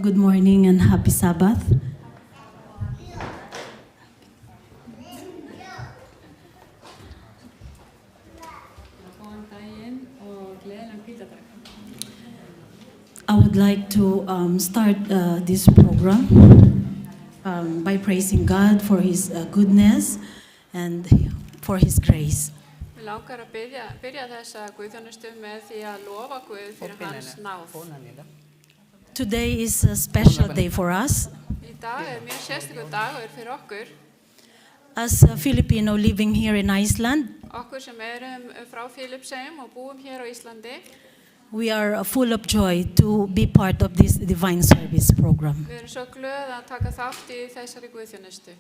Good morning and happy Sabbath. Góðan daginn og gleðilegan hvítadag. I would like to start this program by praising God for His goodness and for His grace. Við langar að byrja þessa guðþjónustu með því að lofa Guð fyrir hans náð. Today is a special day for us. Í dag mjög sérstakur dagur fyrir okkur. As a Filipino living here in Iceland, Okkur sem erum frá Filippseyjum og búum hér á Íslandi. we are full of joy to be part of this divine service program. Við erum svo glöð að taka þátt í þessari guðþjónustu.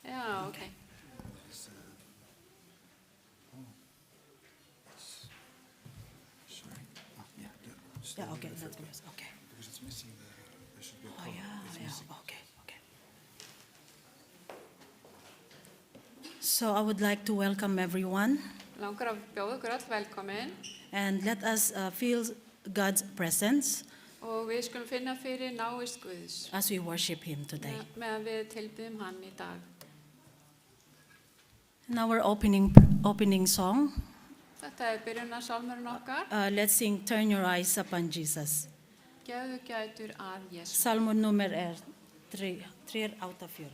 Já, ok. Yeah, okay, that's good. Okay. Because it's missing there should be a Oh, column. yeah, It's yeah, missing. okay. So I would like to welcome everyone Langar að bjóða ykkur öll velkomin and let us feel God's presence og við skulum finna fyrir návist Guðs as we worship Him today. meðan við tilbyðum hann í dag. In our opening song, Þetta byrjunarsalmurinn okkar. let's sing Turn Your Eyes Upon Jesus. Gefðu gætur að Jesú. Salmo nummer 3 out of 4.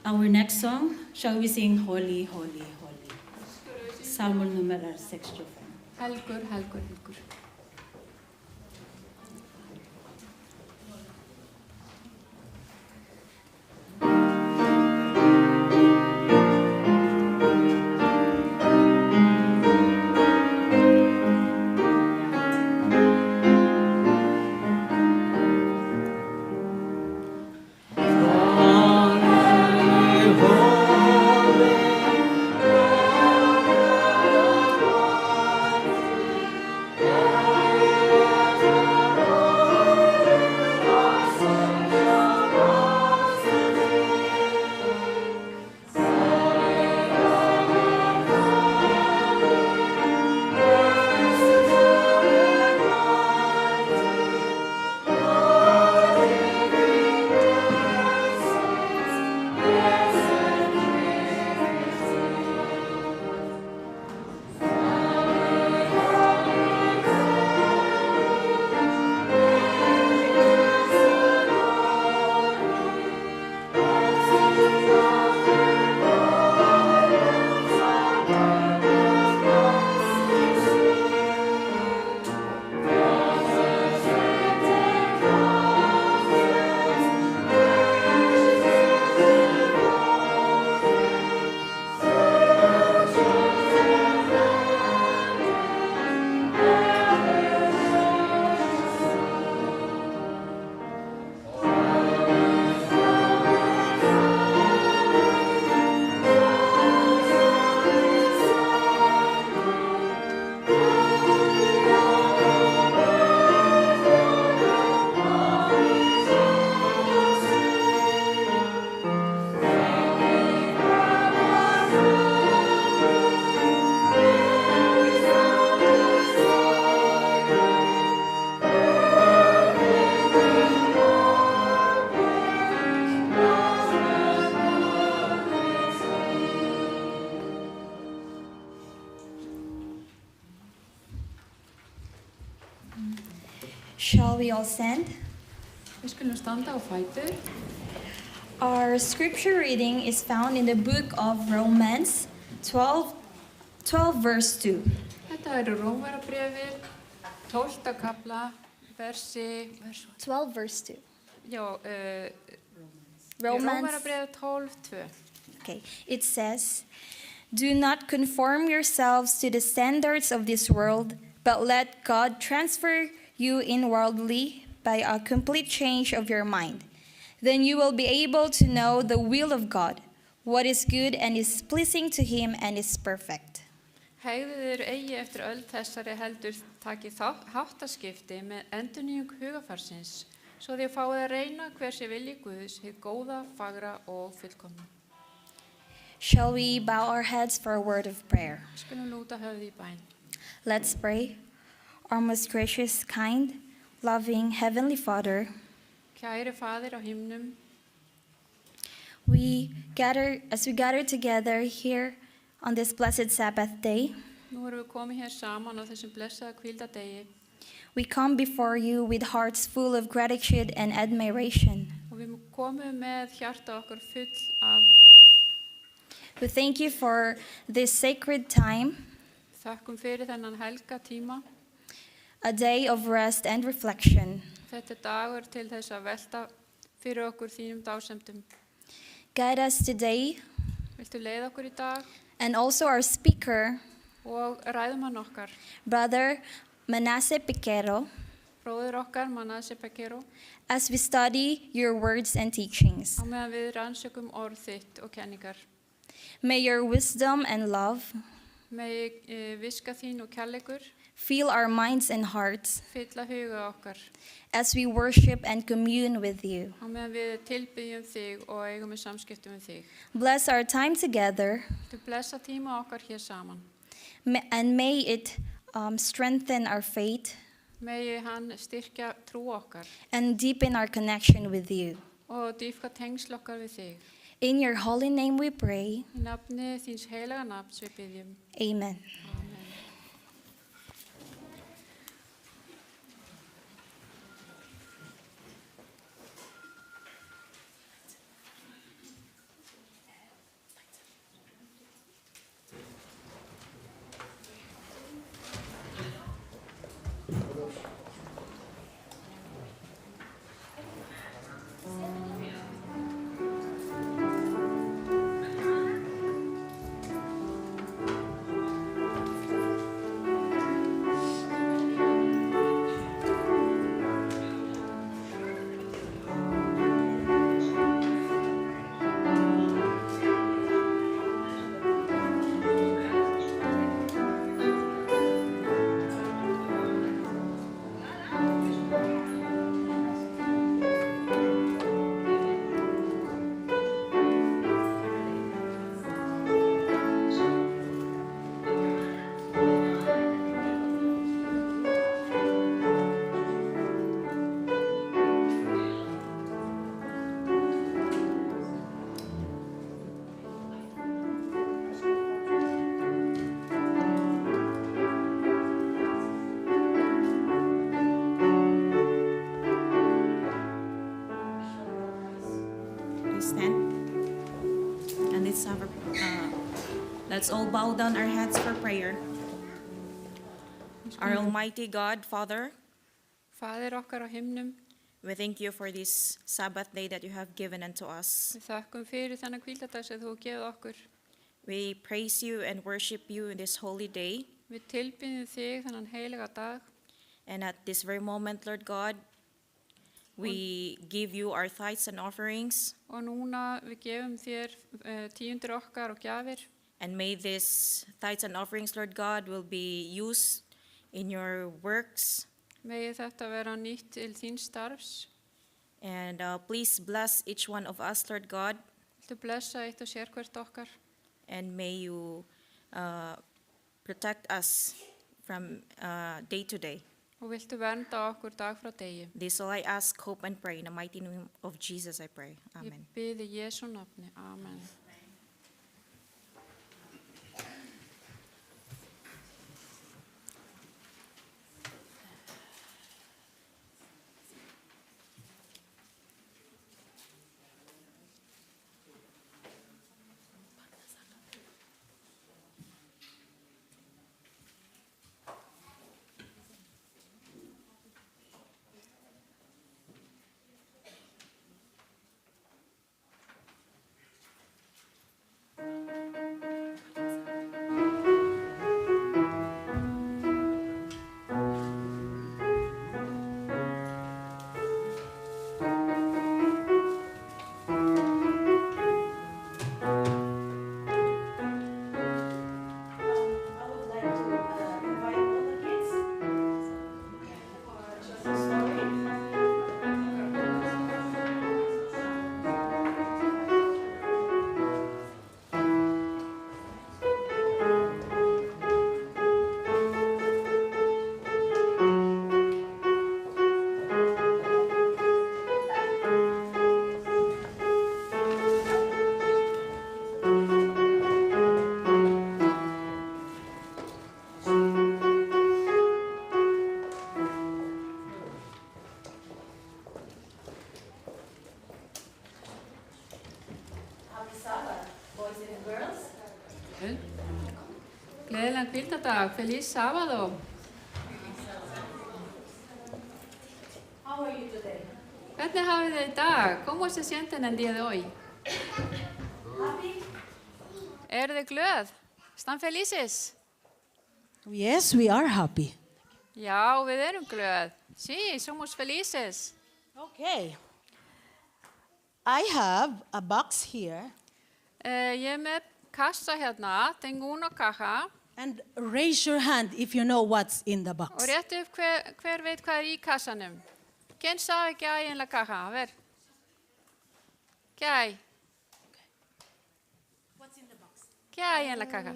Our next song, shall we sing Holy, Holy, Holy? Salmo nummer 65. Helgur, helgur, helgur. Holy, holy, Shall we all stand? Við skulum standa á fætur. Our scripture reading is found in the book of Romans 12 verse 2. Þetta eru Rómverjabréfið, 12. kapla, versi 12 verse 2. já, Romans. Rómverjabréfið 12:2. Okay. It says, "Do not conform yourselves to the standards of this world, but let God transfer you inwardly by a complete change of your mind. Then you will be able to know the will of God, what is good and is pleasing to Him and is perfect." Hegðið eigi eftir öll þessari heldur takið háttaskipti með endurnýjung hugafarsins, svo þið fáið að reyna hver sé vilji Guðs, hið góða, fagra og fullkomna. Shall we bow our heads for a word of prayer? Skulum lúta höfði í bæn. Let's pray. Our most gracious, kind, loving Heavenly Father, Kæri Faðir á himnum, as we gather together here on this blessed Sabbath day, nú erum við komið hér saman á þessum blessaða hvíldardegi we come before you with hearts full of gratitude and admiration. og við komum með hjarta okkar full af We thank you for this sacred time, þökkum fyrir þennan helga tíma. a day of rest and reflection. Þetta er dagur til þess að velta fyrir okkur þínum dásemdum. Guide us today, Viltu leiða okkur í dag and also our speaker, og ræðumann okkar, Brother Manasseh Piquero, bróðir okkar, Manasseh Piquero, as we study your words and teachings. á meðan við rannsökum orð þitt og kenningar. May your wisdom and love Megi viska þín og kærleikur fill our minds and hearts fylla huga okkar as we worship and commune with you. á meðan við tilbyggjum þig og eigum við samskiptum við þig. Bless our time together, Þú blessa tíma okkar hér saman. and may it strengthen our faith Megi hann styrkja trú okkar and deepen our connection with you. og dýpka tengsl okkar við þig. In your holy name we pray. Í nafni þíns heilaga nafns við byggjum. Amen. Amen. Let's all bow down our heads for prayer. Our Almighty God, Father, Faðir okkar á himnum, we thank you for this Sabbath day that you have given unto us. við þakkum fyrir þennan hvíldardag sem þú gefið okkur. We praise you and worship you in this holy day. Við tilbyggjum þig þennan heilaga dag And at this very moment, Lord God, we give you our tithes and offerings. og núna við gefum þér tíundir okkar og gjafir. And may these tithes and offerings, Lord God, will be used in your works. Megi þetta vera nýtt til þín starfs. And please bless each one of us, Lord God. Viltu blessa eitt og sér hvert okkar. And may you protect us from day to day. Og viltu vernda okkur dag frá degi. This all I ask, hope, and pray. In the mighty name of Jesus I pray. Amen. Ég biði í Jesú nafni. Amen. Sabbath, boys and girls. Gleðilegan hvíldardag, feliz sábado. How are you today? Hvernig hafið þið í dag? ¿Cómo se sienten el día de hoy? Happy? Eru þið glöð? ¿Están felices? Yes, we are happy. Já, við erum glöð. Sí, somos felices. Okay. I have a box here, Ég er með kassa hérna, tengo una caja. and raise your hand if you know what's in the box. Og réttu upp hver veit hvað er í kassanum. ¿Quién sabe qué hay en la caja? A ver. ¿Qué hay? What's in the box? ¿Qué hay en la caja?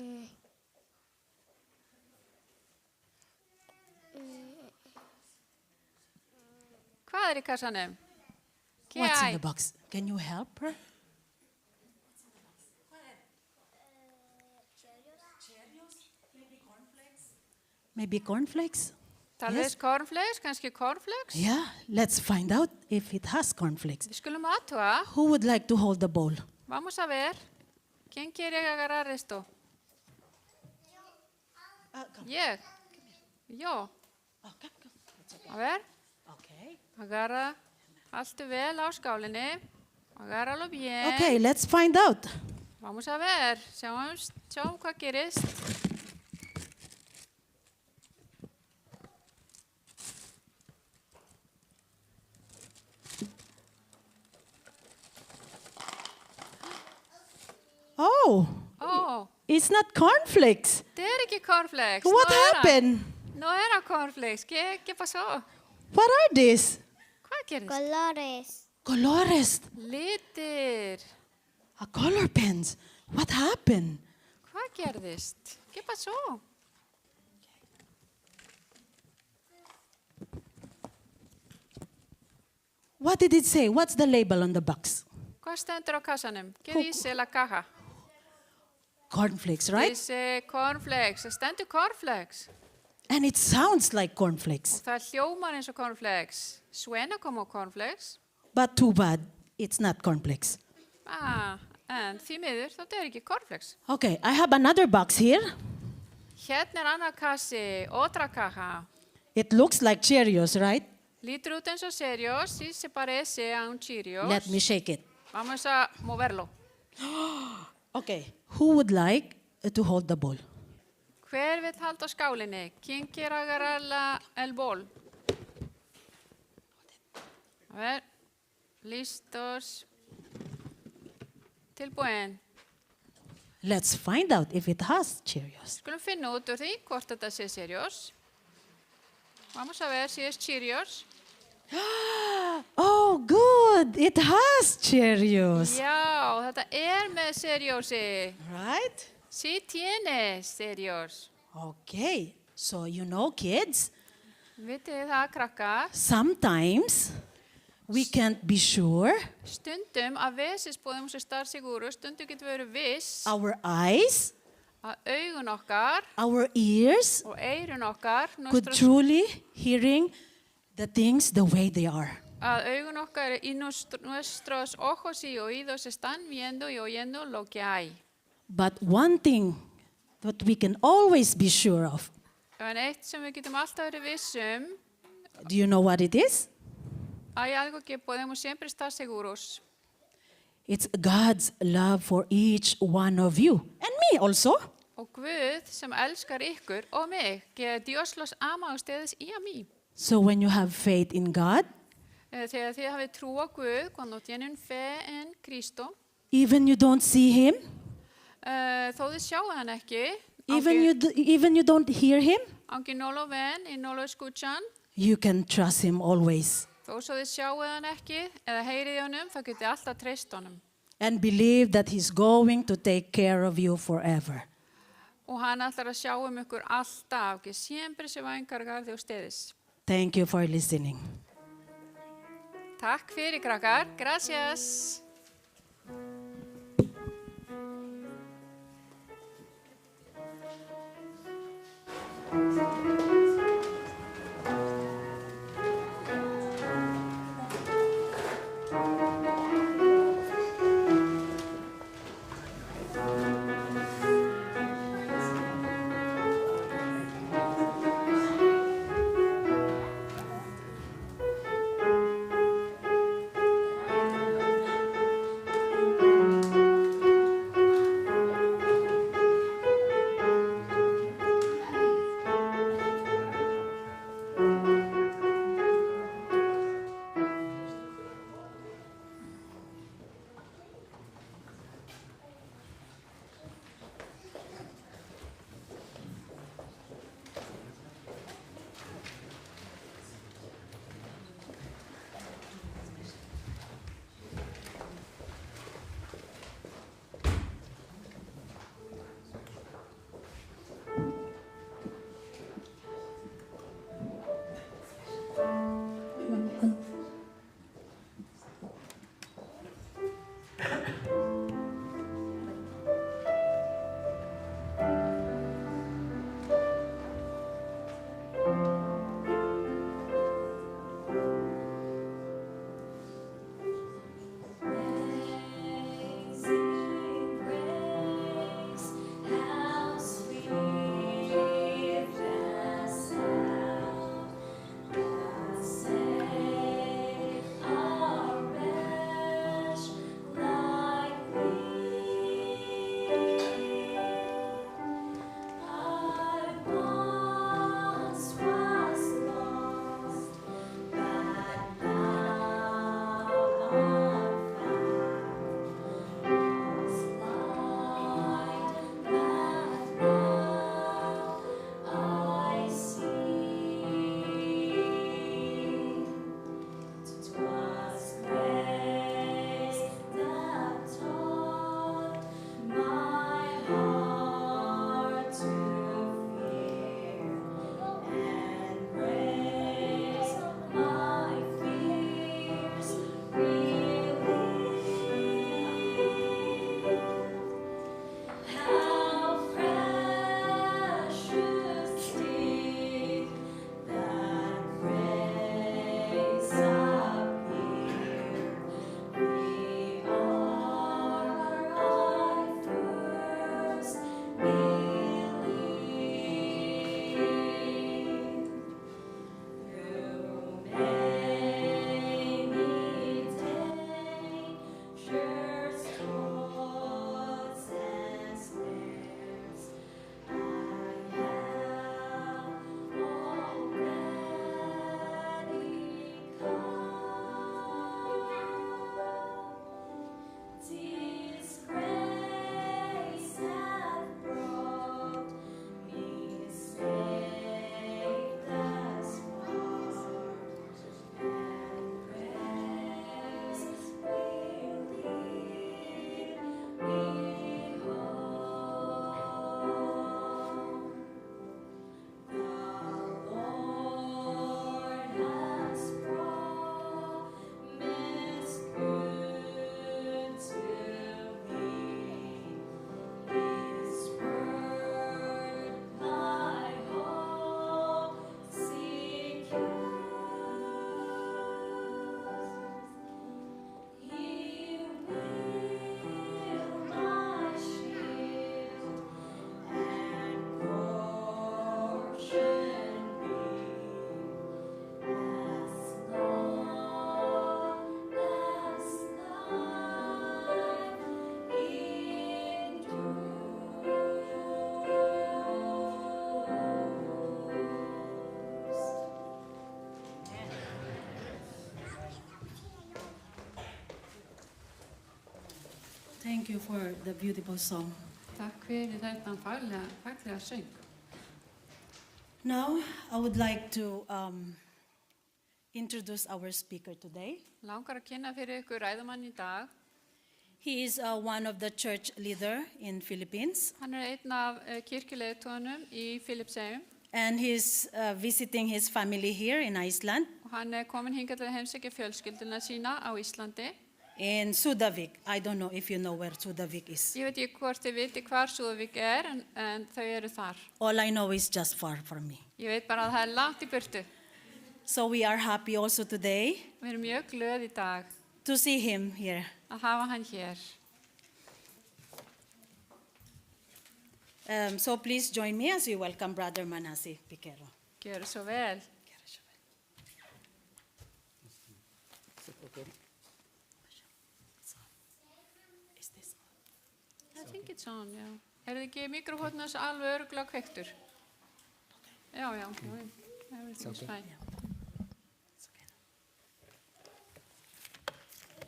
Hvað er í kassanum? ¿Qué What's in hay? the box? Can you help her? Maybe cornflakes? Tal Yes. vez cornflakes, kannski cornflakes? Yeah, let's find out if it has cornflakes. Við skulum aðtúa. Who would like to hold the bowl? Vamos a ver. ¿Quién quiere agarrar esto? Ég. Yo. A ver. Okay. Agarra. Haltu vel á skálinni. Agárralo bien. Okay, let's find out. Vamos a ver. Sjáum hvað gerist. Oh, Ó, it's not cornflakes. þetta er ekki cornflakes. What No era. happened? No era cornflakes. ¿Qué pasó? What are these? Hvað gerist? Colores. Colores. Litir. A color pens. What happened? Hvað gerðist? ¿Qué pasó? What did it say? What's the label on the box? Hvað stendur á kassanum? ¿Qué dice la caja? Cornflakes, right? Dice cornflakes. Það stendur cornflakes. And it sounds like Og cornflakes. það hljómar eins og cornflakes. Suena como cornflakes. But too bad, it's not cornflakes. En því miður, þetta er ekki cornflakes. Okay, I have another box here. Hérna er annar kassi, otra caja. It looks like Cheerios, right? Lítur út eins og Cheerios, sí se parece a un Cheerios. Let me shake it. Vamos a moverlo. Okay, who would like to hold the bowl? Hver vill halda á skálinni? ¿Quién quiere agarrar el bol? A ver, listos. Tilbúin. Let's find out if it has Cheerios. Skulum finna út úr því hvort þetta sé Cheerios. Vamos a ver si es Cheerios. Oh, good! It has Cheerios. Já, þetta er með Cheeriosi. Right? Sí tiene Cheerios. Okay, so you know, kids, Vitið þið það, krakkar? sometimes we can't be sure. Stundum að vesis podemos estar seguros, stundum getum við verið viss Our eyes, að augun okkar our ears og eyrun okkar, could truly hearing the things the way they are. að augun okkar y nuestros ojos y oídos están viendo y oyendo lo que hay. But one thing that we can always be sure of, En eitt sem við getum alltaf verið vissum, do you know what it is? hay algo que podemos siempre estar seguros. It's God's love for each one of you and me also. Og Guð sem elskar ykkur og mig, que Dios los ama a ustedes y a mí. So when you have faith in God, Þegar þið hafið trú á Guð, cuando tienen fe en Cristo, even you don't see Him, þó þið sjáu hann ekki, even you don't hear Him, aunque no lo ven y no lo escuchan, you can trust Him always þó svo þið sjáu hann ekki eða heyrið í honum, þá getið alltaf treyst honum. and believe that He's going to take care of you forever. Og hann ætlar að sjá ykkur alltaf, que siempre se va a encargar de ustedes. Thank you for listening. Takk fyrir, krakkar. Gracias. you for the beautiful song. Takk fyrir þetta faglega söng. Now, I would like to introduce our speaker today. Langar að kynna fyrir ykkur ræðumann í dag. He is one of the church leader in Philippines, Hann einn af kirkjuleiðtogunum í Filippseyjum and he's visiting his family here in Iceland, og hann komin hingað til að heimsækja fjölskylduna sína á Íslandi. in Sudavik. I don't know if you know where Sudavik is. Ég veit ekki hvort þið viti hvar Súðavík en þau eru þar. All I know is just far from me. Ég veit bara að það langt í burtu. So we are happy also today Við erum mjög glöð í dag to see him here. að hafa hann hér. So please join me as we welcome Brother Manasi Piquero. Gjörðu svo vel. Is this I think it's on, já. Er þið ekki mikrofónus alveg öruglega kveiktur? Já. Everything's fine. it's okay.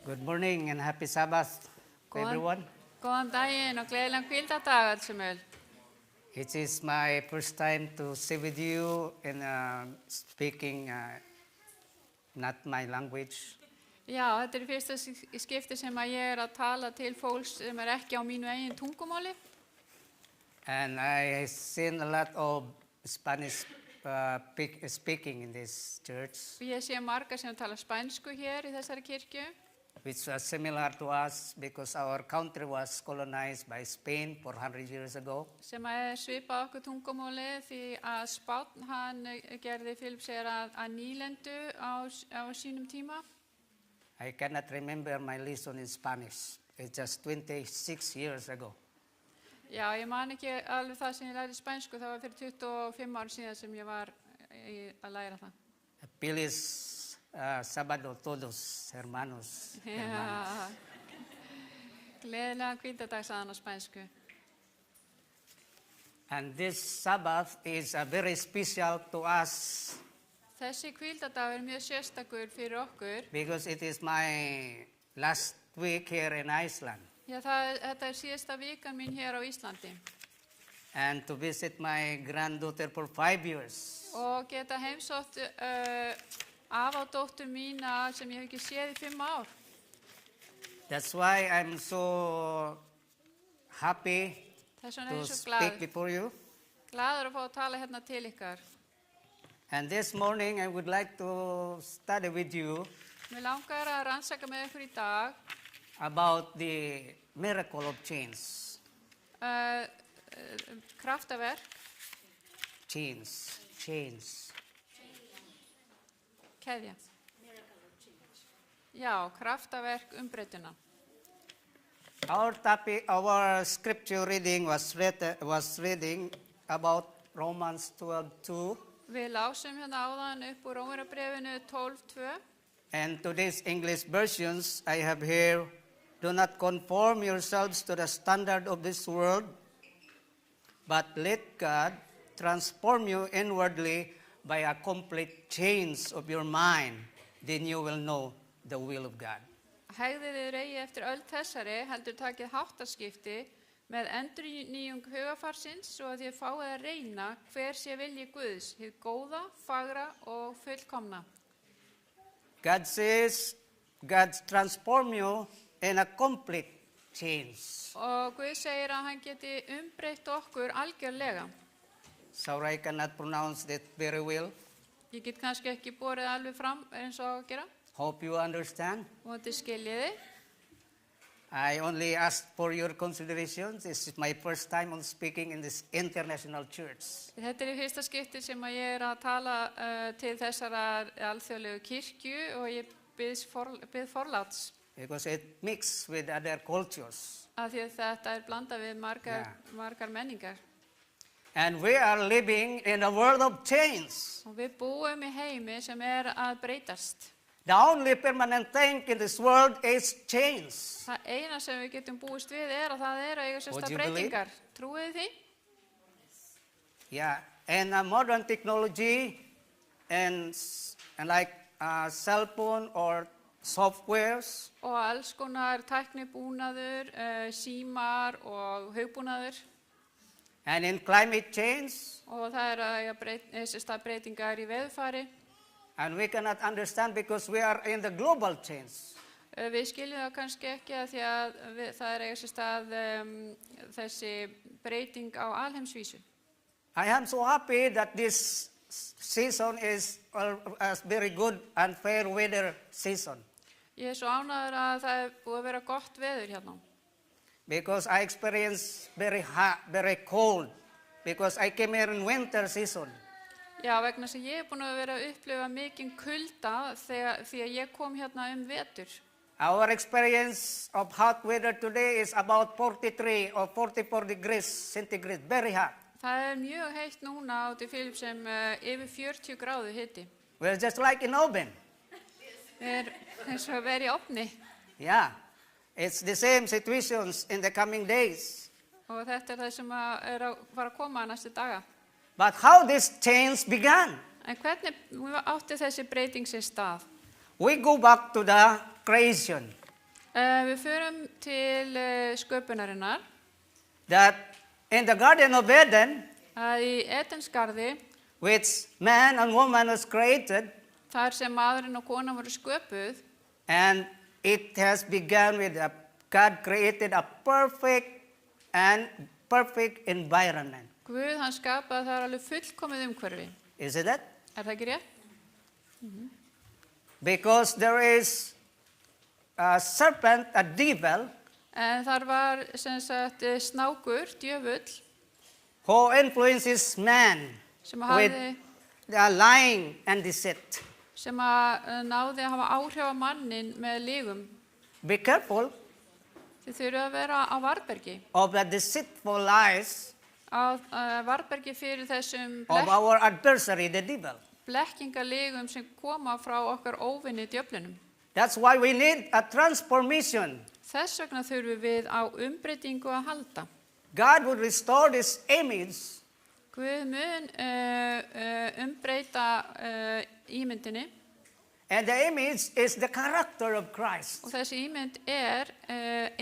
Good morning and happy Sabbath, everyone. Góðan daginn og gleðilegan hvíldardag allsumul. It is my first time to sit with you in speaking not my language. Já, þetta er fyrsta skipti sem að ég að tala til fólks sem ekki á mínu eigin tungumáli. And I have seen a lot of Spanish speaking in this church, Og ég sé marga sem tala spænsku hér í þessari kirkju, which was similar to us because our country was colonized by Spain 400 years ago. sem að svipað okkur tungumáli því að Spánn hann gerði Filippseyjar að nýlendu á sínum tíma. I cannot remember my lesson in Spanish. It's just 26 years ago. Já, ég man ekki alveg það sem ég lærði spænsku, það var fyrir 25 ára síðan sem ég var að læra það. Feliz sábado todos, hermanos. Já, gleðilega hvíldardag sagði hann á spænsku. And this Sabbath is very special to us Þessi hvíldardag mjög sérstakur fyrir okkur. because it is my last week here in Iceland. Já, þetta síðasta vikan mín hér á Íslandi. And to visit my granddaughter for 5 years. Og geta heimsótt af og dóttur mína sem ég hef ekki séð í 5 ár. That's why I'm so happy Þess vegna to ég svo speak before you. glaður að fá að tala hérna til ykkar. And this morning I would like to study with you Mér langar að rannsaka með ykkur í dag about the miracle of chains. kraftaverk, Chains. keðja. Já, kraftaverk umbreytuna. Our scripture reading was reading about Romans 12:2, Við lásum hérna áðan upp úr Rómverjabréfinu 12:2. and today's English versions I have here, do not conform yourselves to the standard of this world, but let God transform you inwardly by a complete change of your mind, then you will know the will of God. Hegðið þið eigi eftir öll þessari, heldur takið háttaskipti með endurnýjung hugafarsins svo að þið fáið að reyna hver sé vilji Guðs, hið góða, fagra og fullkomna. God says, God transform you in a complete change. Og Guð segir að hann geti umbreytt okkur algjörlega. Sorry, I cannot pronounce that very well. Ég get kannski ekki borið alveg fram eins og að gera. Hope you understand. Vonandi skiljiði. I only ask for your consideration. This is my first time on speaking in this international church. Þetta í fyrsta skipti sem að ég að tala til þessara alþjóðlegu kirkju og ég bið forláts. Because it mixes with other cultures. Af því að þetta blandað við margar menningar. And we are living in a world of change. Og við búum í heimi sem að breytast. The only permanent thing in this world is change. Það eina sem við getum búist við að það að eiga Would sérsta you believe? breytingar. Trúið þið því? Yeah, and modern technology and like cell phone or softwares, og alls konar tæknibúnaður, símar og hugbúnaður and in climate change, og það er að eiga stað breytingar í veðurfari. and we cannot understand because we are in the global change. Við skiljum það kannski ekki að því að það er eiga sér stað þessi breyting á alheimsvísu. I am so happy that this season is a very good and fair weather season Ég er svo ánægður að það er búið að vera gott veður hérna. because I experience very hot, very cold because I came here in winter season. Já, vegna þess að ég er búin að vera að upplifa mikinn kulda því að ég kom hérna vetur. Our experience of hot weather today is about 43 or 44 degrees centigrade, very hot. Það er mjög heitt núna út í Filipsheim, yfir 40 gráðu hiti. We're just like in oven. Er eins og að vera í ofni Yeah, it's the same situations in the coming days. og þetta er það sem er að fara að koma næstu daga. But how this change began? En hvernig átti þessi breyting sér stað? We go back to the creation. Við förum til sköpunarinnar, That in the Garden of Eden, að í Edensgarði, which man and woman was created, þar sem maðurinn og konan voru sköpuð, and it has begun with God created a perfect environment. Guð hann skapaði þar alveg fullkomið umhverfi. Is it that? Er það ekki rétt? Because there is a serpent, a devil, En þar var sem sagt snákur, djöfull, who influences man sem with hafði the lying and deceit. sem að náði að hafa áhrif á mannin með lygum. Be careful Þið þurfa að vera á varbergi. of the deceitful lies Á varbergi fyrir þessum of our adversary, the devil. blekkingalygum sem koma frá okkar óvinni djöflunum. That's why we need a transformation. Þess vegna þurfum við á umbreytingu að halda. God would restore this image Guð mun umbreyta ímyndinni and the image is the character of Christ. og þessi ímynd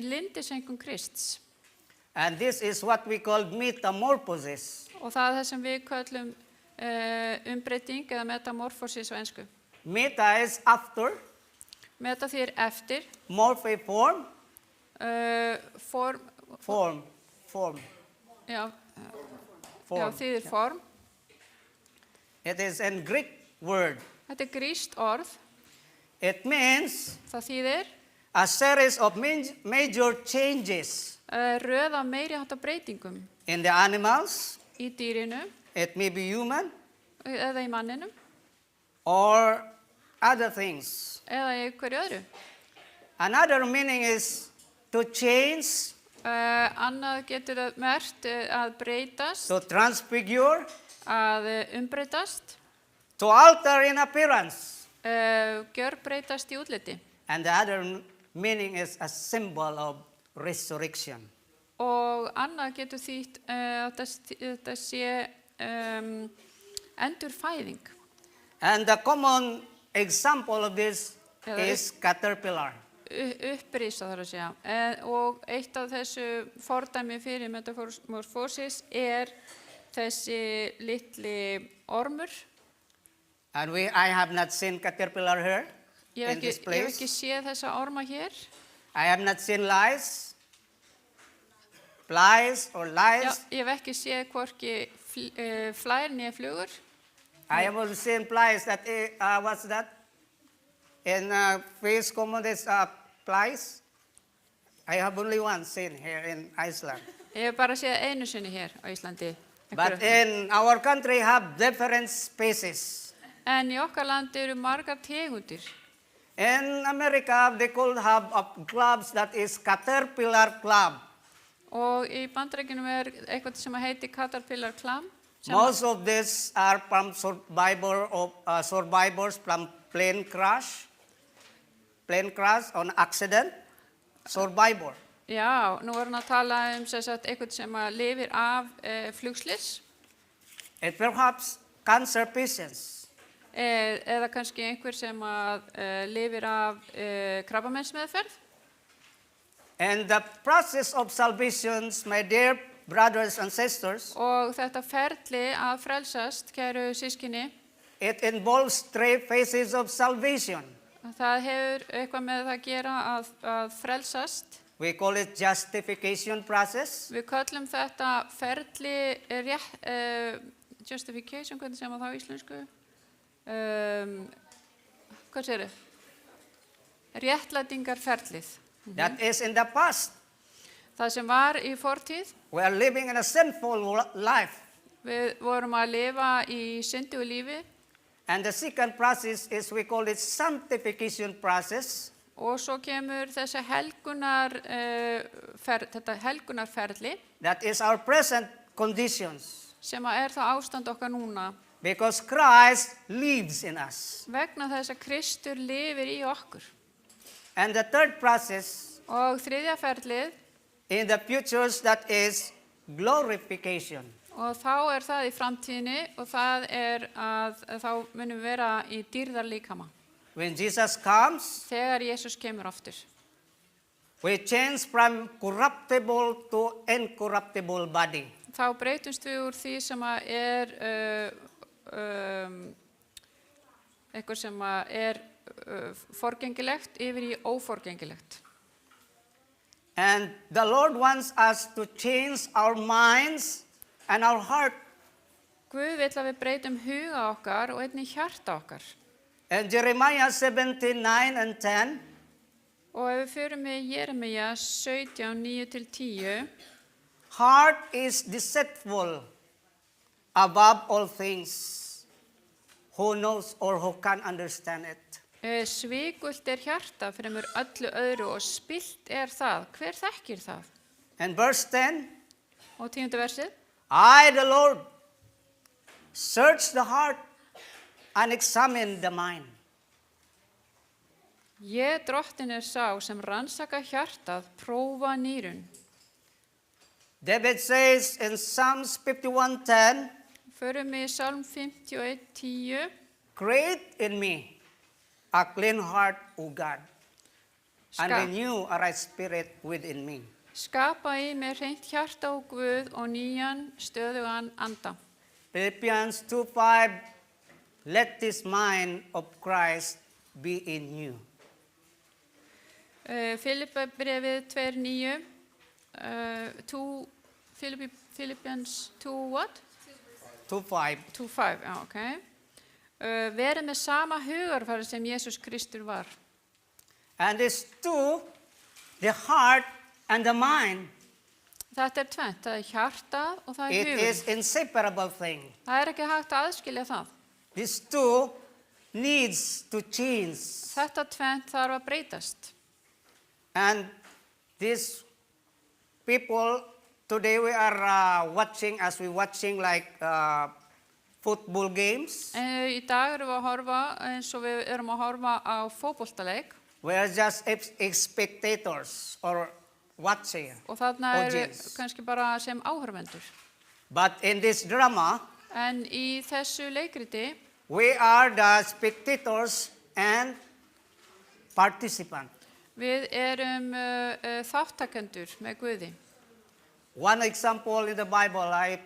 lindisengun Krists. And this is what we call metamorphosis. Og það er það sem við köllum umbreyting eða metamorphosis á ensku. Meta is after, Meta þýðir eftir, morphe form, form, form. já, Form. þýðir form. It is a Greek word. Þetta er grískt orð, It means það þýðir a series of major changes röð af meiri háttar breytingum in the animals. í dýrinu It may be human eða í manninum or other things. eða í hverju öðru. Another meaning is to change, Annað getur það merkt að breytast, to transfigure, að umbreytast, to alter in appearance. gjörbreytast í útliti. And the other meaning is a symbol of resurrection. Og annað getur þýtt að þetta sé endurfæðing. And the common example of this Yeah, is caterpillar. Upprisa þarf að segja. Og eitt af þessu fordæmi fyrir metamorphosis þessi litli ormur. And I have not seen caterpillar here Ég in hef this ekki place. séð þessa orma hér. I have not seen lice, flies or Já, lice. ég hef ekki séð hvorki flær né flugur. I have also seen flies that, what's that? In fish commodities, flies. I have only one seen here in Iceland. Ég hef bara séð einu sinni hér á Íslandi. But in our country have different species. En í okkar landi eru margar tegundir. In America, they could have clubs that is caterpillar club. Og í Bandaríkjunum eitthvað sem heitir caterpillar clam. Most of these are from survivors from plane crash on accident, survivor. Já, nú erum við að tala eitthvað sem lifir af flugslis. And perhaps cancer patients. eða kannski einhver sem að lifir af krabbameinsmeðferð. And the process of salvation, my dear brothers and sisters, Og þetta ferli að frelsast, kæru sískinni, it involves three phases of salvation. það hefur eitthvað með það að gera að frelsast. We call it justification process. Við köllum þetta ferli justification, hvernig segir maður það á íslensku? Hvað segir þið? Réttlætingarferlið. That is in the past. Það sem var í fortíð, We are living in a sinful life. við vorum að lifa í syndugu lífi And the second process is we call it sanctification process. og svo kemur þessi þetta helgunarferli That is our present conditions. sem er það ástand okkar núna Because Christ lives in us. vegna þess að Kristur lifir í okkur. And the third process Og þriðja ferlið, in the futures, that is glorification. og þá er það í framtíðinni og það er að þá munum við vera í dýrðarlíkama. When Jesus comes, Þegar Jesús kemur aftur. we change from corruptible to incorruptible body. Þá breytumst við úr því sem að er eitthvað sem að er forgengilegt yfir í óforgengilegt. And the Lord wants us to change our minds and our heart. Guð vill að við breytum huga okkar og einnig hjarta okkar. And Jeremiah 17:9 and 10, Og ef við förum með Jeremías 17, 9-10, heart is deceitful above all things. Who knows or who can understand it? Svikult er hjarta fremur öllu öðru og spillt er það. Hver þekkir það? And verse 10, Og 10. versið. I, the Lord, search the heart and examine the mind. Ég drottin er sá sem rannsaka hjartað, prófa nýrun. David says in Psalms 51:10, Förum við í Salm 51:10. create in me a clean heart, O God, and Ska- renew a right spirit within me. Skapa í mér hreint hjarta og Guð og nýjan stöðugan anda. Philippians 2:5, let this mind of Christ be in you. Filippabréfið 2:9. Philippians 2 what? 2:5. 2:5, já, ok. Verið með sama hugarfari sem Jesús Kristur var. And these two, the heart and the mind, Þetta er tvennt, það er hjartað og það er it hugur. is inseparable thing. Það er ekki hægt að aðskilja það. These two needs to change. Þetta tvennt þarf að breytast. And these people, today we are watching, as we watching like football games. Í dag erum við að horfa eins og við erum að horfa á fótboltaleik We are just spectators or watching. og þarna erum við Audience. kannski bara sem áhorfendur. But in this drama, En í þessu leikriti we are the spectators and participants. við erum þáttakendur með Guði. One example in the Bible I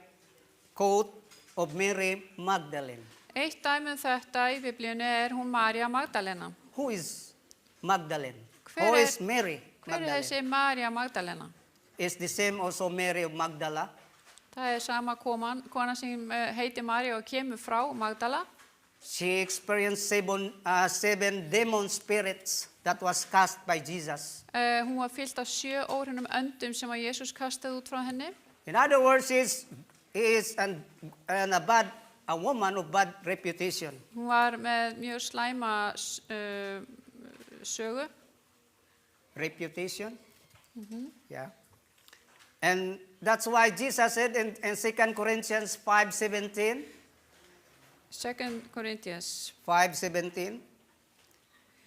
quote of Mary Magdalene. Eitt dæmi þetta í Biblíunni er hún María Magdalena. Who is Magdalene? Hver Who er- is Mary Hver er Magdalene? þessi María Magdalena? Is the same also Mary of Magdala? Það er sama kona sem heitir María og kemur frá Magdala. She experienced seven demon spirits that was cast by Jesus. Hún var fyllt af 7 óhreinum öndum sem að Jesús kastaði út frá henni. In other words, she is a woman of bad reputation. Hún var með mjög slæma sögu. Reputation? Yeah. And that's why Jesus said in 2 Corinthians 5:17, 2 Corinthians. 5:17,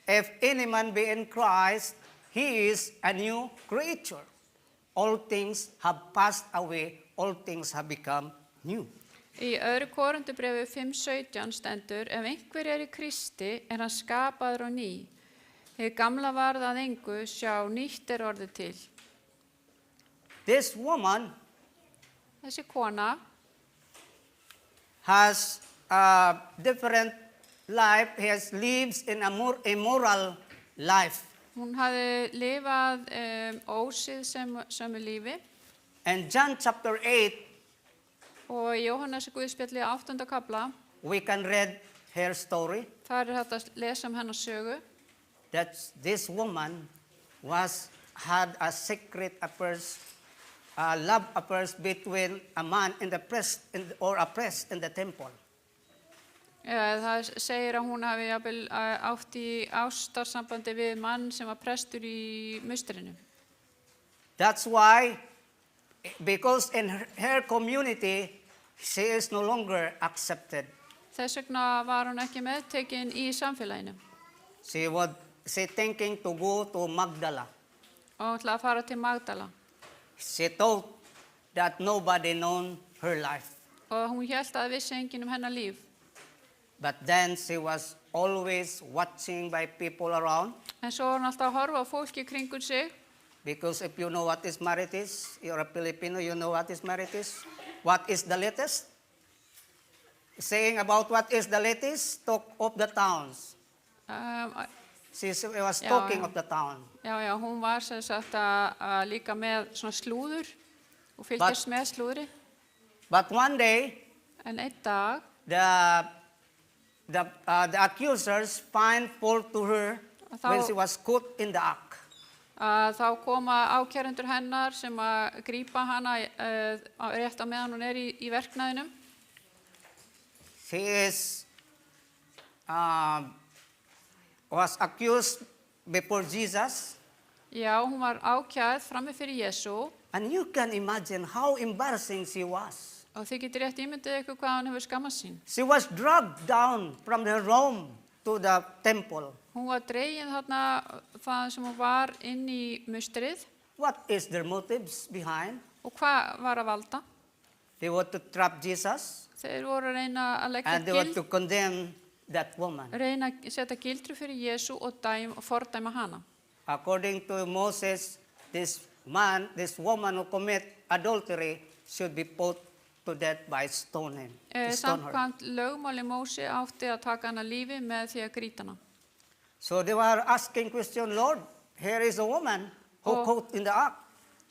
if any man be in Christ, he is a new creature. All things have passed away, all things have become new. Í öðru Korintubrefi 5:17 stendur, ef einhver í Kristi hann skapaður á ný. Hið gamla varð að engu, sjá, nýtt orðið til. This woman Þessi kona has a different life, lives in a more immoral life. hún hafði lifað ósið sömu lífi In John chapter 8, og í Jóhannesi Guðspjalli 8. kapla we can read her story þar hægt að lesa hennar sögu that this woman had a secret affairs, love affairs between a man in the priest or a priest in the temple. Það segir að hún hafi jafnvel átt í ástarsambandi við mann sem var prestur í mustrinu. That's why, because in her community, she is no longer accepted. Þess vegna var hún ekki meðtekin í samfélaginu She thinking to go to Magdala. og ætlaði að fara til Magdala. She thought that nobody known her life. Og hún hélt að vissi enginn hennar líf. But then she was always watching by people around. En svo var hún alltaf að horfa á fólki kringun sig. Because if you know what is marriage is, you're a Filipino, you know what is marriage is. What is the latest? Saying about what is the latest, talk of the towns. She was talking of the town. Já, hún var sem sagt að líka með svona slúður og fylgjast með slúðri. But one day, En einn dag, the accusers find fault to her when she was caught in the act. þá koma ákærendur hennar sem að grípa hana rétt á meðan hún í verknaðinum. She was accused before Jesus. Já, hún var ákærð frammi fyrir Jesú. And you can imagine how embarrassing she was. Og þið getur rétt ímyndið ykkur hvað hún hefur skammast sín. She was dragged down from her room to the temple. Hún var dregin þarna það sem hún var inn í mustrið. What is their motives behind? Og hvað var að valda? They want to trap Jesus Þeir voru að reyna að leggja and they want to condemn that woman. reyna að setja gildru fyrir Jesú og fordæma hana. According to Moses, this woman who commit adultery should be put to death by stoning. To stone her. Samkvæmt lögmáli Móse átti að taka hana lífi með því að grýta hana. So they were asking question, Lord, here is a woman who caught in the act.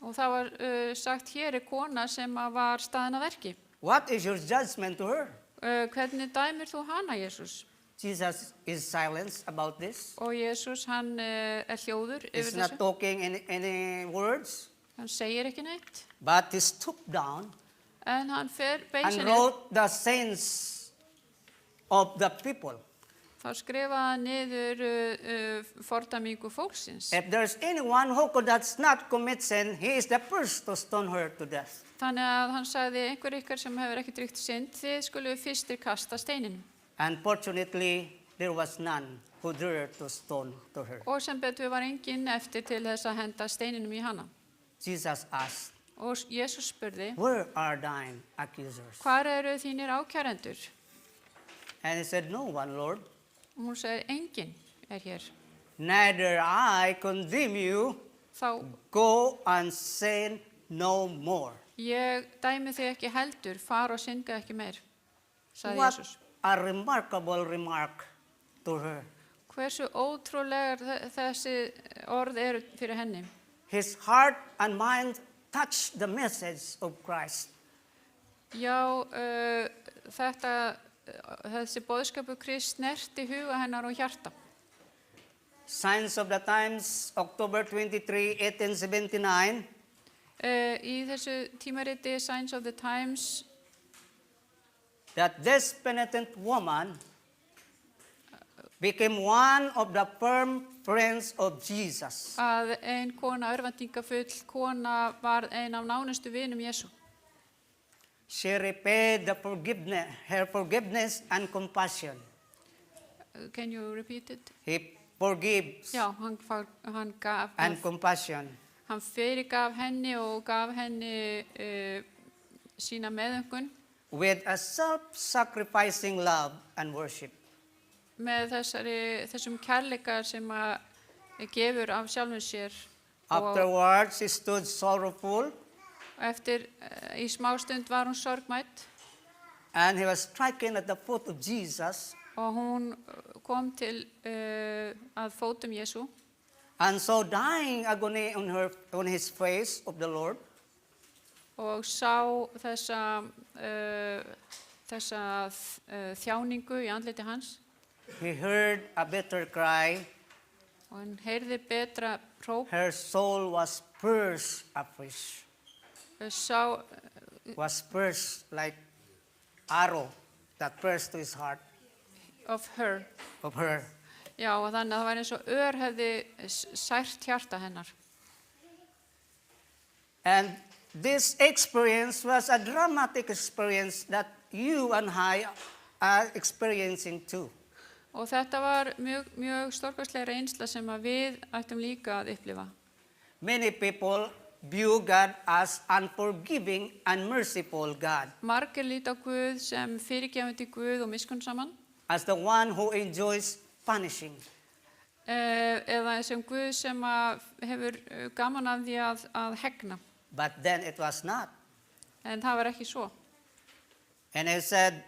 Og það var sagt hér kona sem var staðin að verki. What is your judgment to her? Hvernig dæmir þú hana, Jesús? Jesus is silent about this. Og Jesús, hann hljóður He's yfir not þessu. talking any words, Hann segir ekki neitt. but he stooped down En hann fer and beisinni. wrote the sins of the people. Þá skrifaði hann niður fordæmingu fólksins. If there's anyone who could not commit sin, he is the first to stone her to death. Þannig að hann sagði einhver ykkar sem hefur ekki drygt synd, þið skulu fyrstir kasta steininum. Unfortunately, there was none who dared to stone to her. Og sem betur var enginn eftir til þess að henda steininum í hana. Jesus asked, Og Jesús spurði, where are thine accusers? hvar eru þínir ákærendur? And he said, no one, Lord. Og hún segir, enginn hér. Neither I condemn you. Þá, Go and sin no more. ég dæmi þig ekki heldur, far og synga ekki meir, sagði What Jesús. a remarkable remark to her. Hversu ótrúlegar þessi orð eru fyrir henni. His heart and mind touched the message of Christ. Já, þessi boðskapur Krist snerti huga hennar og hjarta. Signs of the Times, October 23, 1879. Í þessu tímariti Signs of the Times That this penitent woman became one of the firm friends of Jesus. að ein kona, örvæntingafull kona, var ein af nánustu vinum Jesú. She repaid her forgiveness and compassion. Can you repeat it? He forgives Já, hann gaf, and compassion. hann fyrirgaf henni og gaf henni sína meðöngun. with a self-sacrificing love and worship. með þessum kærleika sem að gefur af sjálfum sér og Afterwards, he stood sorrowful, eftir í smástund var hún sorgmædd and he was stricken at the foot of Jesus. og hún kom til að fótum Jesú And so dying agony on his face of the Lord, og sá þessa þjáningu í andliti hans he heard a bitter cry. og hann heyrði betra hróp Her soul was pierced afresh, sá was pierced like arrow that pierced to his heart of her. of her. Já, og þannig að það var eins og hefði sært hjarta hennar. And this experience was a dramatic experience that you and I are experiencing too. Og þetta var mjög stórkostleg reynsla sem að við ættum líka að upplifa. Many people view God as unforgiving and merciful God, Margir líta á Guð sem fyrirgefandi Guð og miskunnsaman, as the one who enjoys punishing. eða sem Guð sem að hefur gaman af því að hegna. But then it was not. En það var ekki svo. And he said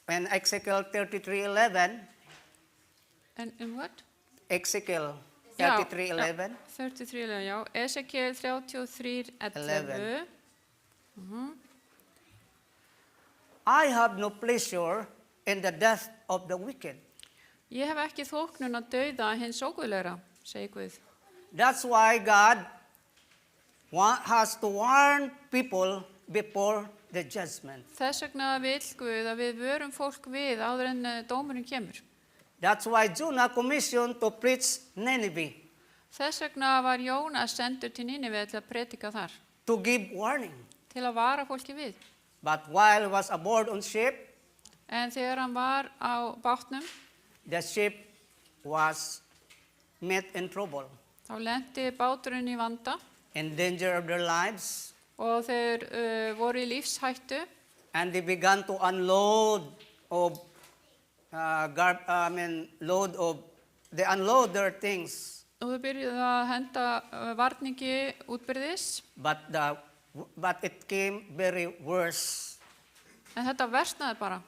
in Ezekiel 33:11, En what? Ezekiel Já, 33:11, 33, já. Esekiel 33:11. I have no pleasure in the death of the wicked. Ég hef ekki þóknun að dauða hins óguðlegra, segir Guð. That's why God has to warn people before the judgment. Þess vegna vill Guð að við vörum fólk við áður en dómurinn kemur. That's why Jonah commissioned to preach Nineveh, Þess vegna var Jónas sendur til Nínive til að predika þar, to give warning. til að vara fólki við. But while he was aboard on ship, En þegar hann var á bátnum, the ship was met in trouble, þá lenti báturinn í vanda in danger of their lives, og þeir voru í lífshættu and they began to unload they unload their things. og þau byrjuðu að henda varningi útbyrðis. But it came very worse. En þetta versnaði bara.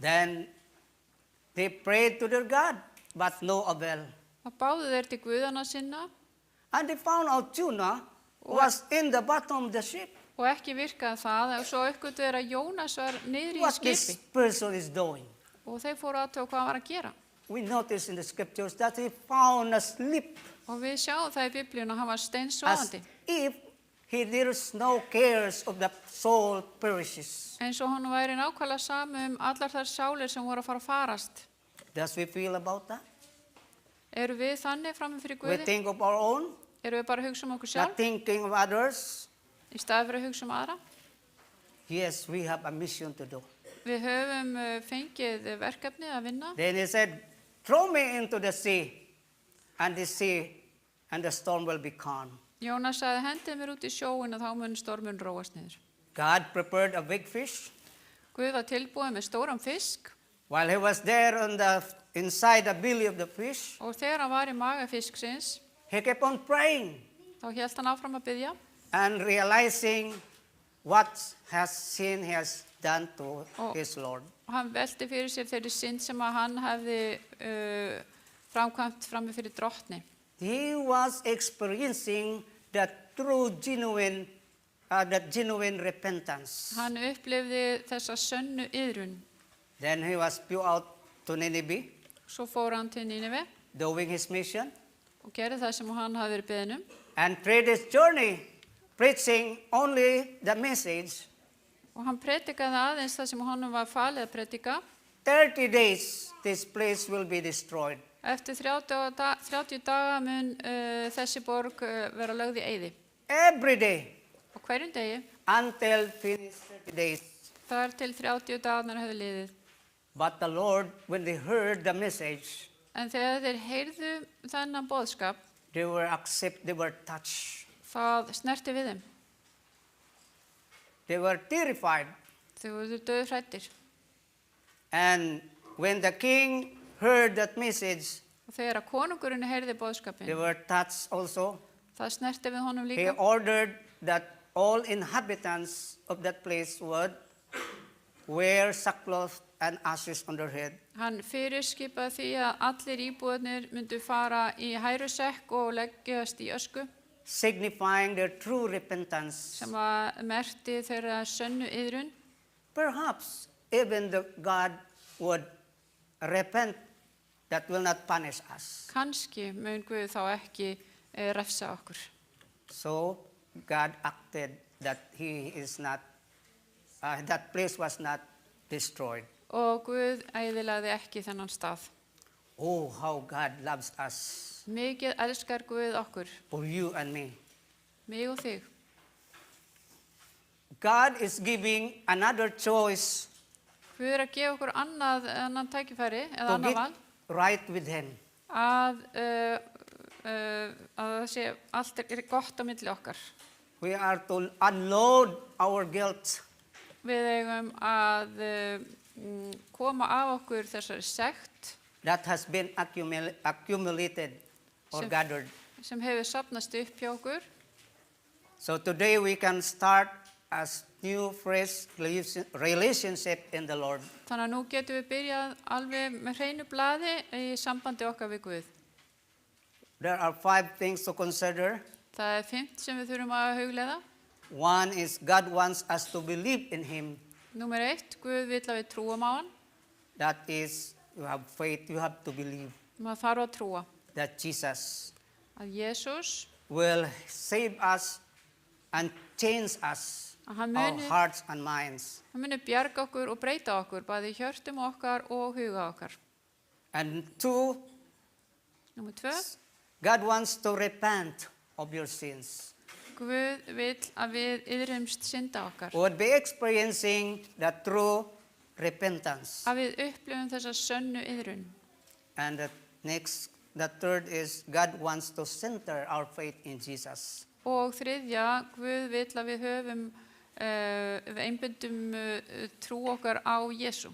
Then they prayed to their God, but no avail. Það báðu þeir til Guðana sinna And they found out Jonah was in the bottom of the ship. og ekki virkaði það og svo uppgötu þeir að Jónas var niðri í What this skipi person is doing. og þeir fóru að hvað hann var að gera. We notice in the scriptures that he found asleep, Og við sjáum það í Biblíun að hann var as steinsofandi. if there's no cares of the soul perishes. Eins og hann væri nákvæmlega sami allar þær sálir sem voru að fara að farast. Does we feel about that? Eru við þannig frammi fyrir We Guði? think of our own, Eru við bara að hugsa okkur not sjálf thinking of others. í staði fyrir að hugsa aðra? Yes, we have a mission to do. Við höfum fengið verkefni að vinna. Then he said, throw me into the sea, and the sea and the storm will be calm. Jónas sagði, hendið mér út í sjóin og þá mun stormun róast niður. God prepared a big fish. Guð var tilbúið með stóran fisk While he was there inside the belly of the fish, og þegar hann var í maga fisksins, he kept on praying þá hélt hann áfram að biðja and realizing what sin he has done to Oh. his Lord. og hann velti fyrir sér þeirri synd sem að hann hefði framkvæmt frammi fyrir drottni. He was experiencing the true, genuine repentance. Hann upplifði þessa sönnu iðrun. Then he was spewed out to Nineveh, Svo fór hann til Nínive doing his mission, og gerði það sem hann hafði verið beðinn and through this journey, preaching only the message. og hann predikaði aðeins það sem honum var falið að predika. 30 days, this place will be destroyed. Eftir 30 daga mun þessi borg vera lögð í eyði. Every day, Og hverjum degi, until finished 30 days. þar til 30 dagarnar hefði liðið. But the Lord, when they heard the message, En þegar þeir heyrðu þennan boðskap, they were touched. það snerti við þeim. They were terrified. Þau voru döðu hrættir. And when the king heard that message, Og þegar að konungurinn heyrði they boðskapin, were touched also. það snerti við honum He líka. ordered that all inhabitants of that place would wear sackcloth and ashes on their head. Hann fyrirskipaði því að allir íbúðarnir myndu fara í hærusekk og leggjast í ösku, Signifying their true repentance. sem að merkti þeirra sönnu iðrun. Perhaps even the God would repent that will not punish us. Kanski mun Guð þá ekki refsa okkur. So God acted that he is not, that place was not destroyed. Og Guð eyðilagði ekki þennan stað. Oh, how God loves us, Mikið elskar Guð okkur, for you and me. mig og þig. God is giving another choice Guð að gefa okkur annan tækifæri eða to annan get val right with him. að það sé allt er gott á milli okkar. We are to unload our guilt. Við eigum að koma af okkur þessari sekt That has been accumulated or Sem- gathered. sem hefur safnast upp hjá okkur. So today we can start a new, fresh relationship in the Lord. Þannig að nú getum við byrjað alveg með hreinu blaði í sambandi okkar við Guð. There are 5 things to consider. Það er 5 sem við þurfum að hugleiða. One is God wants us to believe in him. Númer 1, Guð vill að við trúum á hann. That is, you have faith, you have to believe Maður þarf að trúa that Jesus að Jesús, will save us and change us, að hann our muni, hearts and minds. hann muni bjarga okkur og breyta okkur, bæði í hjörtum okkar og huga okkar. And 2, Númer 2, God wants to repent of your sins. Guð vill að við yðrumst synda okkar. Would be experiencing the true repentance. Að við upplifum þessa sönnu yðrun. And the third is God wants to center our faith in Jesus. Og 3, Guð vill að við höfum, við einbindum trú okkar á Jesú.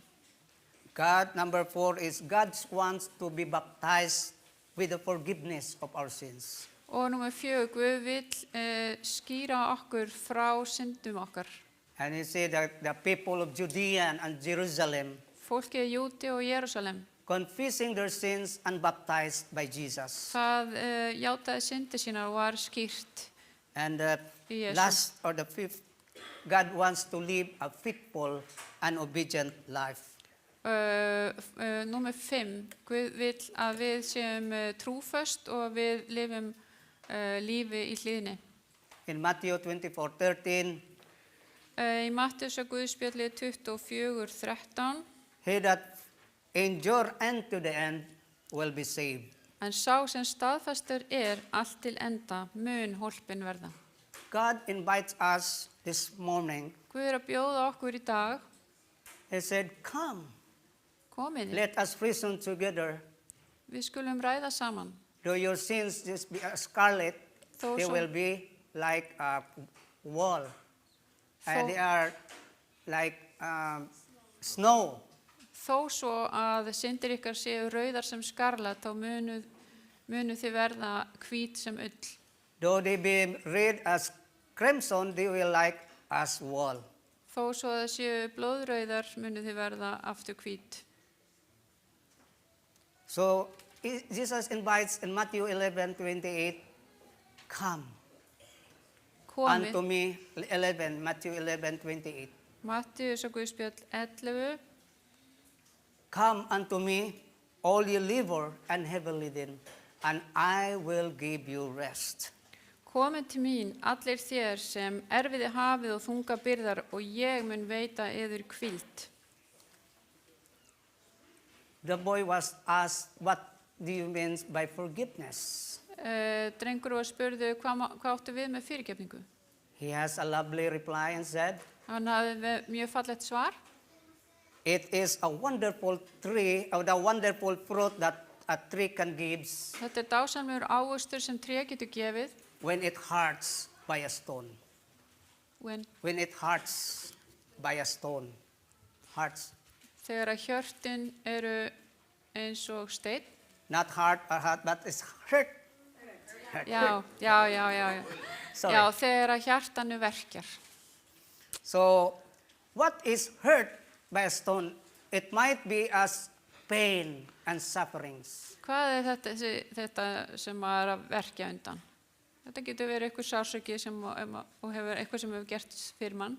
God, number 4, is God wants to be baptized with the forgiveness of our sins. Og númer 4, Guð vill skýra okkur frá syndum okkar. And he said that the people of Judea and Jerusalem, Fólkið í Júdíu og Jerúsalem, confessing their sins and baptized by Jesus. það játaði syndi sínar og var skýrt. And the Yes. last or the 5th, God wants to live a faithful and obedient life. Númer 5, Guð vill að við séum trúföst og við lifum lífi í hlýðni. In Matthew 24:13, Í Mattheus og Guðspjalli 24:13, he that endure unto the end will be saved. en sá sem staðfastur allt til enda mun hólpin verða. God invites us this morning. Guð að bjóða okkur í dag, He said, come, komiði, let us reason together. við skulum ræða saman. Though your sins just be scarlet, Þó they svo- will be like a wall. And Þó- they are like snow. Þó svo að syndir ykkar séu rauðar sem skarlat, þá munu þið verða hvít sem ull. Though they be red as crimson, they will like as wool. Þó svo að það séu blóðrauðar munu þið verða aftur hvít. So Jesus invites in Matthew 11:28, come unto Komið, me, 11, Matthew 11:28. Mattheus og Guðspjall 11, Come unto me, all ye labor and heavy laden, and I will give you rest. komið til mín allir þér sem erfiði hafið og þunga byrðar og ég mun veita yður hvíld. The boy was asked, what do you mean by forgiveness? Drengur var spurðu hvað áttu við með fyrirgefningu. He has a lovely reply and said, Hann hafði mjög fallegt svar. it is a wonderful tree, or the wonderful fruit that a tree can give Þetta dásamlegur ávöxtur sem tré getur gefið when it hurts by a stone. when it hurts by a stone. Hurts. þegar að hjörtin eru eins og steinn. Not hurt or hurt, but it's hurt. Já. Sorry. Já, þegar að hjartanu verkjar. So, what is hurt by a stone? It might be as pain and sufferings. Hvað er þetta sem að er að verkja undan? Þetta getur verið eitthvað sársöki og hefur eitthvað sem hefur gert fyrir mann.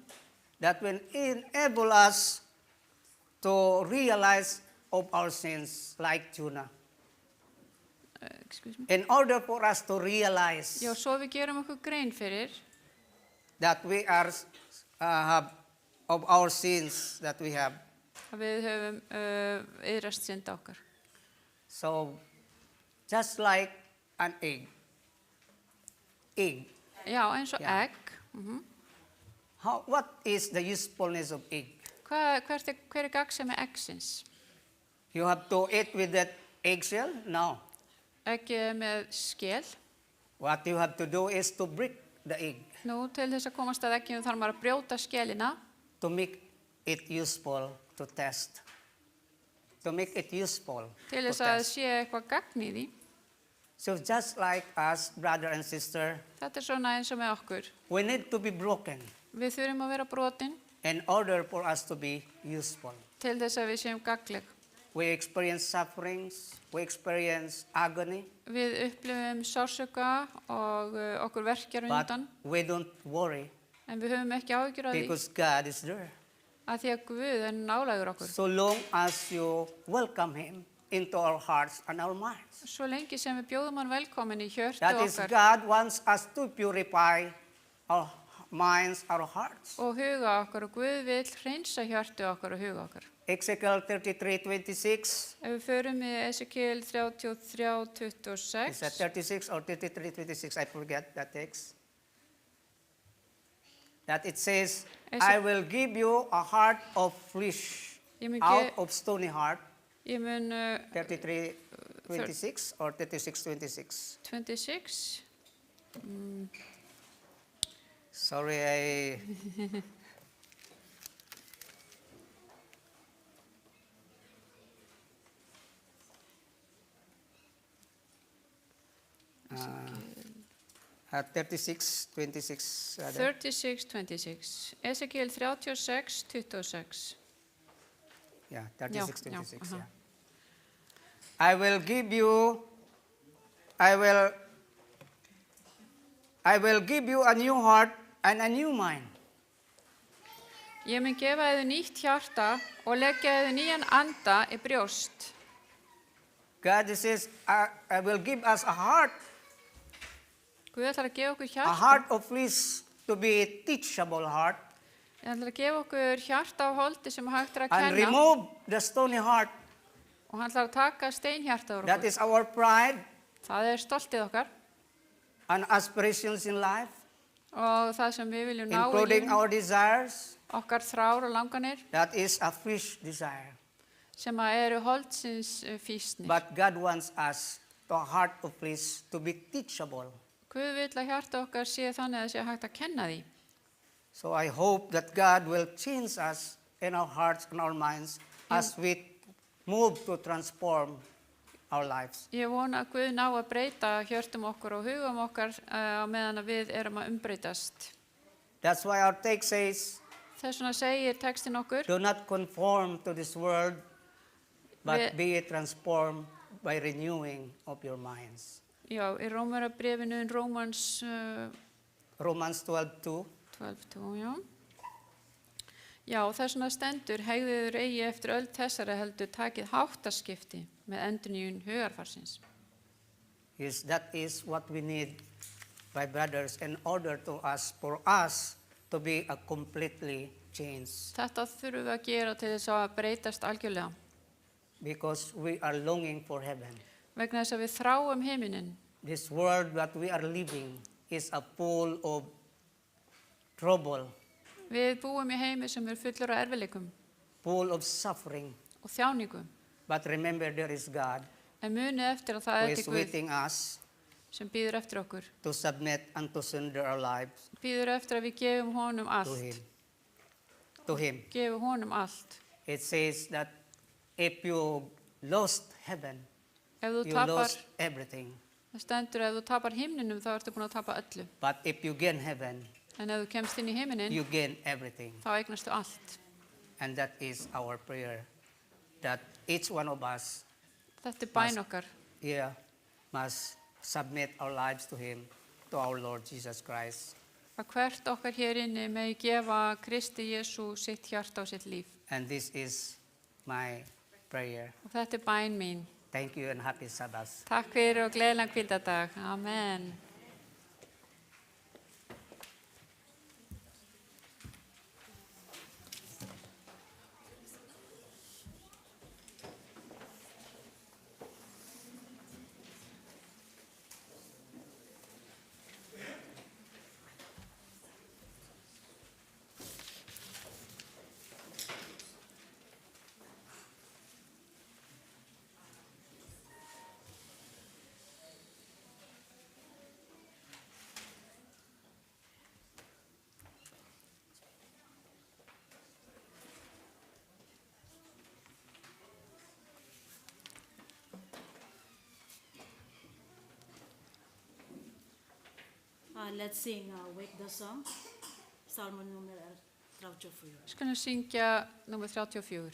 That will enable us to realize of our sins like Jonah. Excuse me. In order for us to realize Já, svo við gerum okkur grein fyrir that we are have of our sins that we have. að við höfum yðrast synda okkar. So, just like an egg. Já, eins og Já. egg. What is the usefulness of egg? Hver er gagnsemi eggsins? You have to eat with that eggshell? No. Eggið er með skel. What you have to do is to break the egg Nú, til þess að komast að egginu þarf maður að brjóta skelina to make it useful to test. To make it useful til to þess að test. sé eitthvað gagn í því. So just like us, brother and sister, Þetta er svona eins og með okkur. we need to be broken Við þurfum að vera brotin in order for us to be useful. til þess að við séum gagnleg. We experience sufferings, we experience agony, Við upplifum sársöka og okkur verkjar but undan, we don't worry en við höfum ekki áhyggjur af því because God is there. að því að Guð er nálægur okkur. So long as you welcome Him into our hearts and our minds. Svo lengi sem við bjóðum hann velkomin í hjörtu That is, okkar God wants us to purify our minds, our hearts. og huga okkar og Guð vill hreinsa hjörtu okkar og huga okkar. Ezekiel 33:26. Ef við förum í Ezekiel 33:26, Is that 36 or 33:26? I forget that text. That it says, I will give you a heart of flesh Ég mun out ge- of stony heart. ég mun 33:26 or 36:26. 26, Sorry, I... At 36:26. 36:26. Ezekiel 36:26. Yeah, Já, 36:26. já, Yeah. I will give you a new heart and a new mind. Ég mun gefa þér nýtt hjarta og leggja þér nýjan anda í brjóst. God says, I will give us a heart, Guð ætlar að gefa okkur a hjarta. heart of flesh to be a teachable heart, Hann ætlar að gefa okkur hjarta á holdi sem hægt er að and kenna. remove the stony heart. Og hann ætlar að taka steinhjarta úr That okkur. is our pride Það er stoltið okkar and aspirations in life, og það sem við viljum ná í including lífinu. our desires. Okkar þrár og langanir That is a flesh desire. sem að eru holdsins fýsnir. But God wants us, the heart of flesh, to be teachable. Guð vill að hjarta okkar sé þannig að það sé hægt að kenna því. So I hope that God will change us in our hearts and our minds as we move to transform our lives. Ég vona að Guð ná að breyta hjörtum okkur og hugum okkar á meðan að við erum að umbreytast. That's why our text says, Þess vegna segir textin okkur, do not conform to this world, but Við- be transformed by renewing of your minds. já, í Rómarabrifinu, Rómans Romans 12:2. 12:2, já. Já, þess vegna stendur, hegðiður eigi eftir öll þessari heldur takið háttaskipti með endurnýjun hugarfarsins. Yes, that is what we need, my brothers, in order for us to be a completely changed. Þetta þurfum við að gera til þess að breytast algjörlega. Because we are longing for heaven. Vegna þess að við þráum heiminin. This world that we are living is a full of trouble, Við búum í heimi sem er fullur af erfileikum full of suffering. og þjáningum. But remember, there is God En munið eftir að það who er is til Guð waiting us sem býður eftir okkur. to submit and to surrender our lives Býður eftir að við gefum honum to allt. Him. To Him. Gefum honum allt. It says that if you lost heaven, Ef þú you tapar, lost everything. það stendur ef þú tapar himninum þá ertu búin að tapa öllu. But if you gain heaven, En ef þú kemst inn í himinin, you gain everything. þá eignastu allt. And that is our prayer, that each one of us Þetta bæn okkar. here must submit our lives to Him, to our Lord Jesus Christ. Að hvert okkar hér inni megi gefa Kristi Jesú sitt hjarta og sitt líf. And this is my prayer. Og þetta bæn mín. Thank you and happy Sabbath. Takk fyrir og gleðilegan hvíldardag. Amen. Let's sing Wake the Song, Salmo nummer 34. Við skulum syngja nummer 34.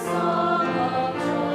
Song of joy.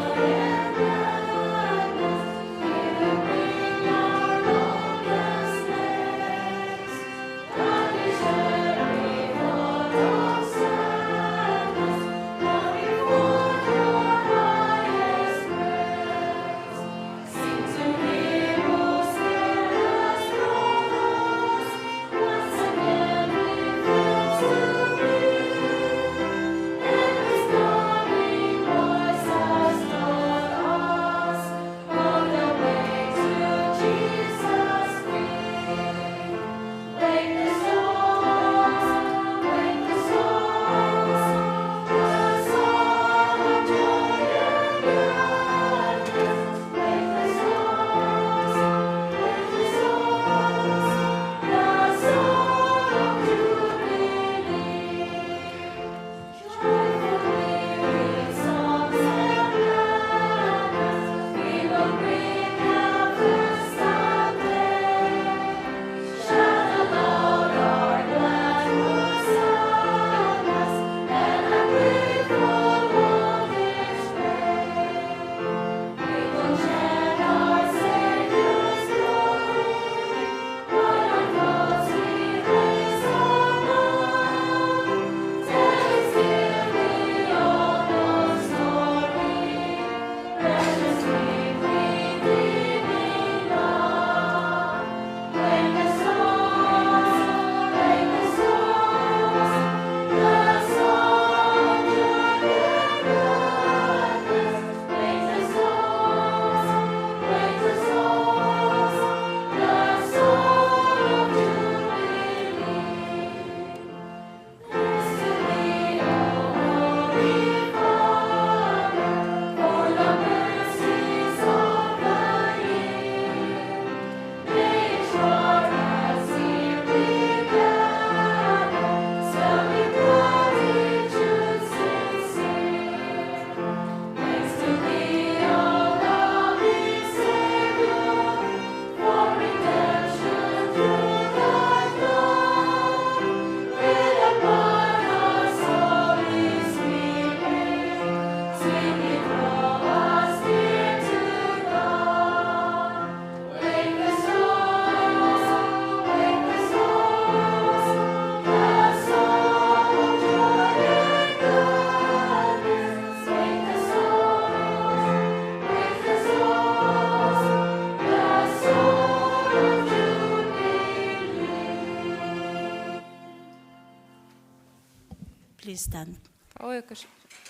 Please stand. Fáðu ykkur,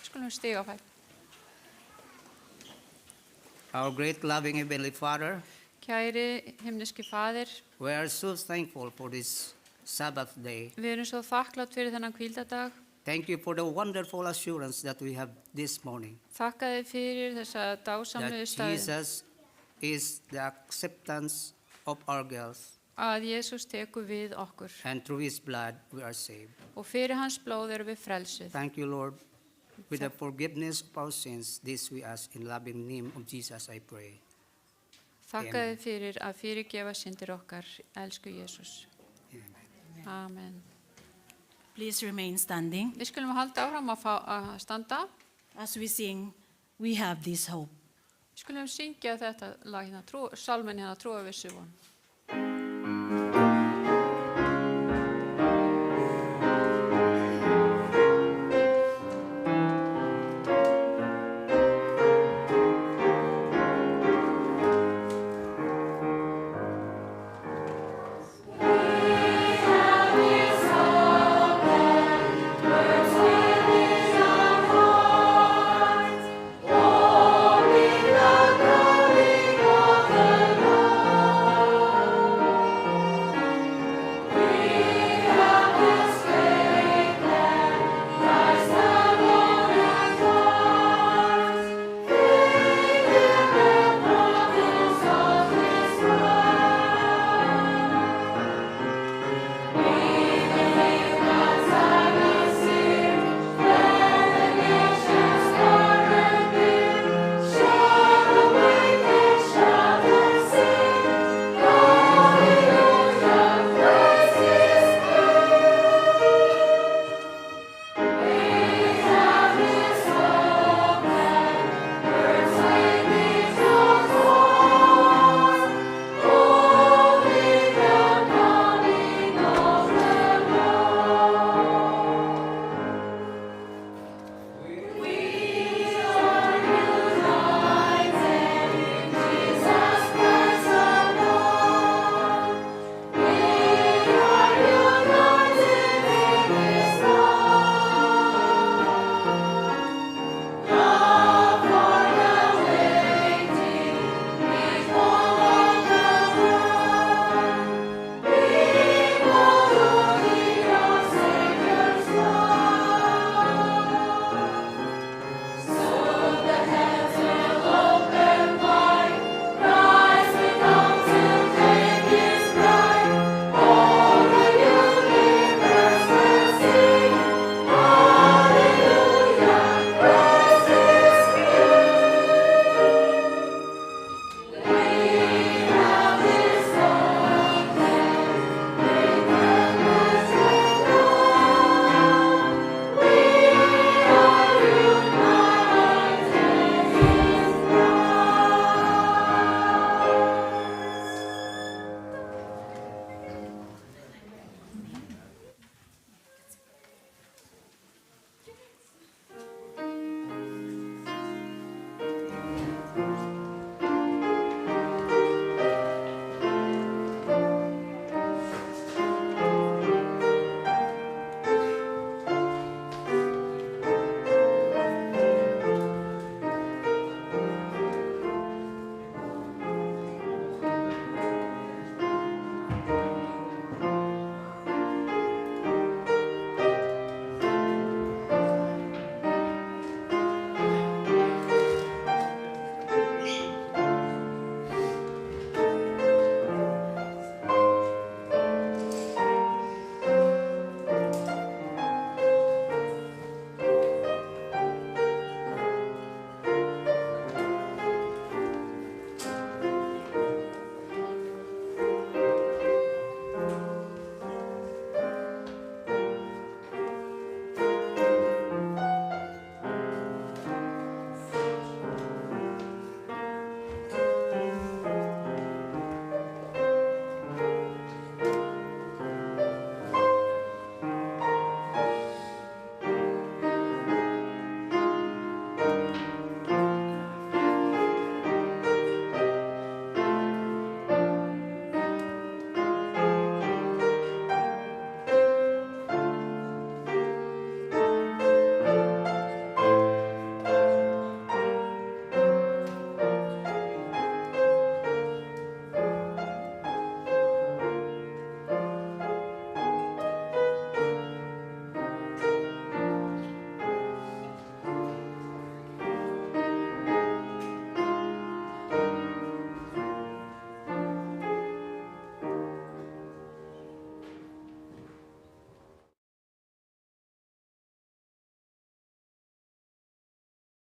skulum stiga á fætur. Our great loving Heavenly Father, Kæri himneski faðir, we are so thankful for this Sabbath day. við erum svo þakklátt fyrir þennan hvíldadag. Thank you for the wonderful assurance that we have this morning. Þakka þið fyrir þessa dásamlegu That staði Jesus is the acceptance of our guilt, að Jesús tekur við okkur and through his blood we are saved. og fyrir hans blóð erum við frelsuð. Thank you, Lord. With the forgiveness of our sins, this we ask in loving name of Jesus, I pray. Þakka Amen. þið fyrir að fyrirgefa syndir okkar, elsku Jesús. Amen. Amen. Please remain standing Við skulum halda áfram að standa. as we sing, We Have This Hope. Við skulum syngja þetta lag hérna, salmin hérna, trúa við von.